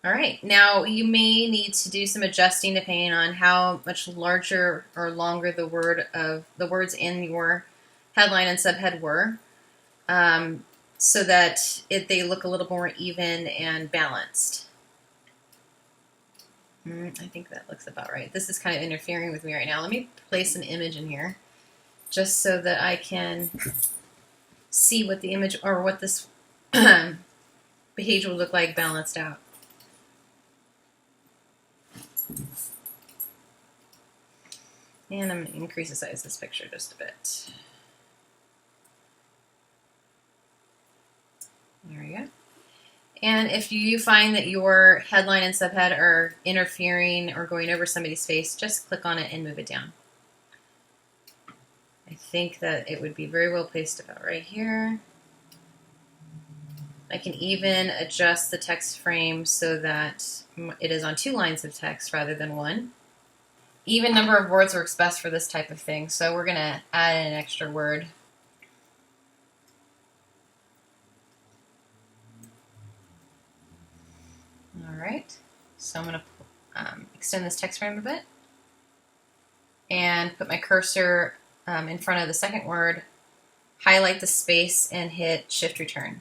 All right, now you may need to do some adjusting depending on how much larger or longer the words in your headline and subhead were, so that they look a little more even and balanced. I think that looks about right. This is kind of interfering with me right now. Let me place an image in here just so that I can see what the image or what this page will look like balanced out. And I'm going to increase the size of this picture just a bit. There we go. And if you find that your headline and subhead are interfering or going over somebody's face, just click on it and move it down. I think that it would be very well placed about right here. I can even adjust the text frame so that it is on 2 lines of text rather than 1. Even number of words works best for this type of thing, so we're going to add an extra word. Alright, so I'm going to extend this text frame a bit and put my cursor in front of the second word, highlight the space, and hit Shift Return.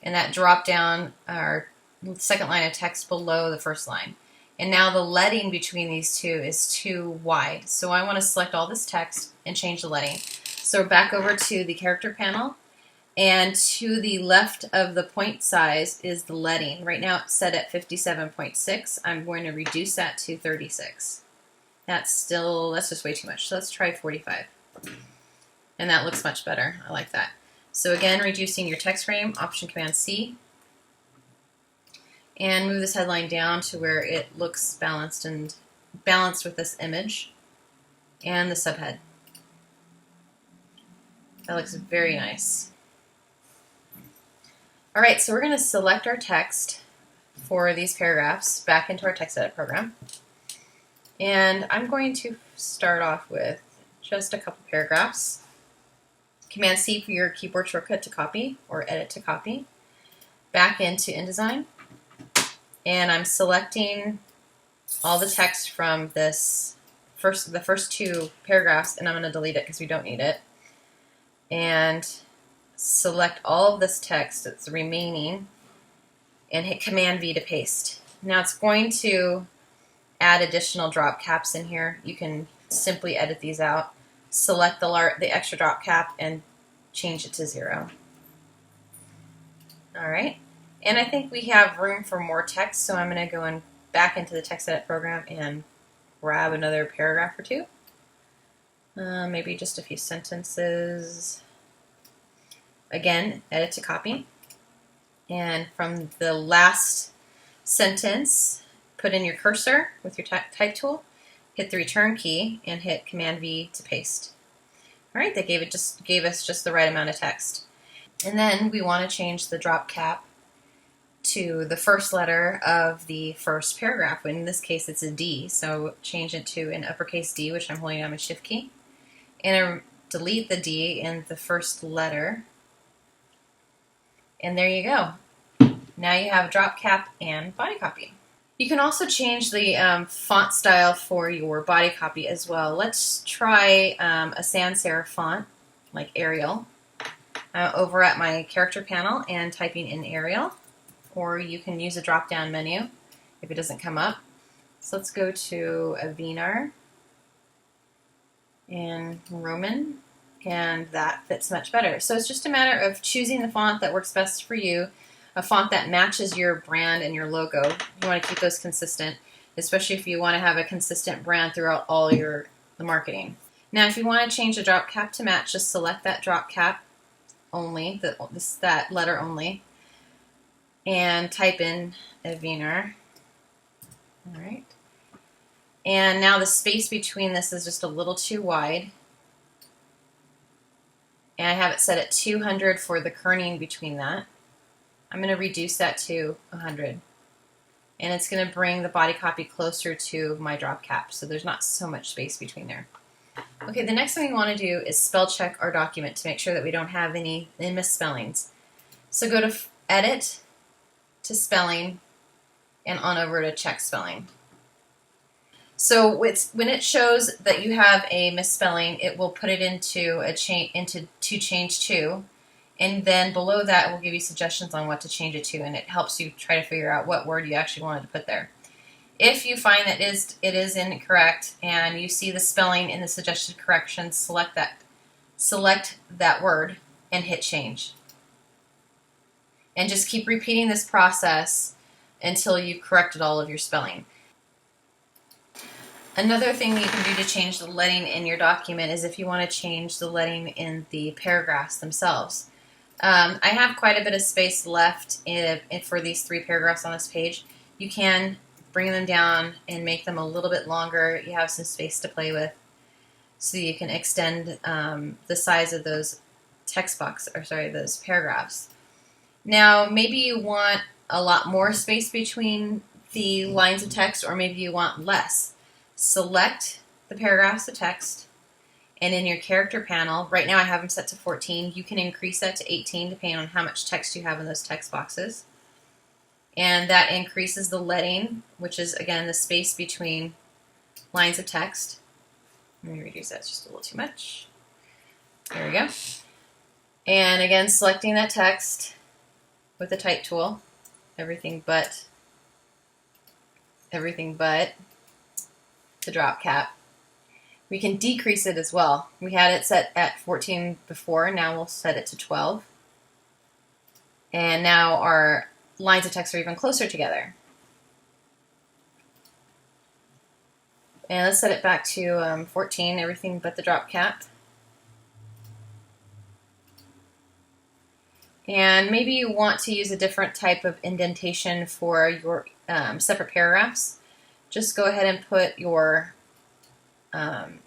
And that dropped down our second line of text below the first line. And now the leading between these two is too wide. So I want to select all this text and change the leading. So back over to the character panel, and to the left of the point size is the leading. Right now it's set at 57.6. I'm going to reduce that to 36. That's just way too much. So let's try 45. And that looks much better. I like that. So again, reducing your text frame, Option Command C. And move this headline down to where it looks balanced with this image and the subhead. That looks very nice. All right, so we're going to select our text for these paragraphs back into our text edit program. And I'm going to start off with just a couple paragraphs. Command C for your keyboard shortcut to copy or edit to copy. Back into InDesign. And I'm selecting all the text from the first 2 paragraphs, and I'm going to delete it because we don't need it. And select all of this text that's remaining and hit Command V to paste. Now it's going to add additional drop caps in here. You can simply edit these out. Select the extra drop cap and change it to 0. All right. And I think we have room for more text, so I'm going to go back into the text edit program and grab another paragraph or 2. Maybe just a few sentences. Again, edit to copy. And from the last sentence, put in your cursor with your type tool, hit the return key, and hit Command V to paste. All right, that gave us just the right amount of text. And then we want to change the drop cap to the first letter of the first paragraph. In this case, it's a D, so change it to an uppercase D, which I'm holding down my Shift key. And delete the D in the first letter. And there you go. Now you have drop cap and body copy. You can also change the font style for your body copy as well. Let's try a sans serif font, like Arial. Over at my character panel and typing in Arial. Or you can use a drop-down menu if it doesn't come up. So let's go to Avinar and Roman, and that fits much better. So it's just a matter of choosing the font that works best for you, a font that matches your brand and your logo. You want to keep those consistent, especially if you want to have a consistent brand throughout all the marketing. Now, if you want to change the drop cap to match, just select that drop cap only, that letter only, and type in Avinar. All right. And now the space between this is just a little too wide. And I have it set at 200 for the kerning between that. I'm going to reduce that to 100. And it's going to bring the body copy closer to my drop cap, so there's not so much space between there. Okay, the next thing we want to do is spell check our document to make sure that we don't have any misspellings. So go to Edit, to Spelling, and on over to check spelling. So when it shows that you have a misspelling, it will put it into to change to, and then below that it will give you suggestions on what to change it to, and it helps you try to figure out what word you actually wanted to put there. If you find that it is incorrect and you see the spelling in the suggested correction, select that word and hit change. And just keep repeating this process until you've corrected all of your spelling. Another thing you can do to change the leading in your document is if you want to change the leading in the paragraphs themselves. I have quite a bit of space left for these 3 paragraphs on this page. You can bring them down and make them a little bit longer. You have some space to play with, so you can extend the size of those those paragraphs. Now, maybe you want a lot more space between the lines of text, or maybe you want less. Select the paragraphs of text, and in your character panel, right now I have them set to 14. You can increase that to 18 depending on how much text you have in those text boxes. And that increases the leading, which is, again, the space between lines of text. Let me reduce that, it's just a little too much. There we go. And again, selecting that text with the type tool, everything but the drop cap. We can decrease it as well. We had it set at 14 before, now we'll set it to 12. And now our lines of text are even closer together. And let's set it back to 14, everything but the drop cap. And maybe you want to use a different type of indentation for your separate paragraphs. Just go ahead and put your,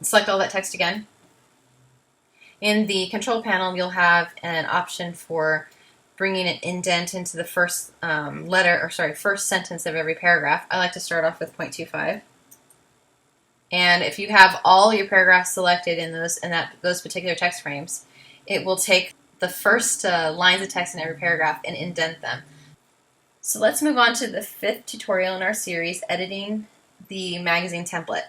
select all that text again. In the control panel, you'll have an option for bringing an indent into the first first sentence of every paragraph. I like to start off with 0.25. And if you have all your paragraphs selected in those particular text frames, it will take the first lines of text in every paragraph and indent them. So let's move on to the 5th tutorial in our series, editing the magazine template.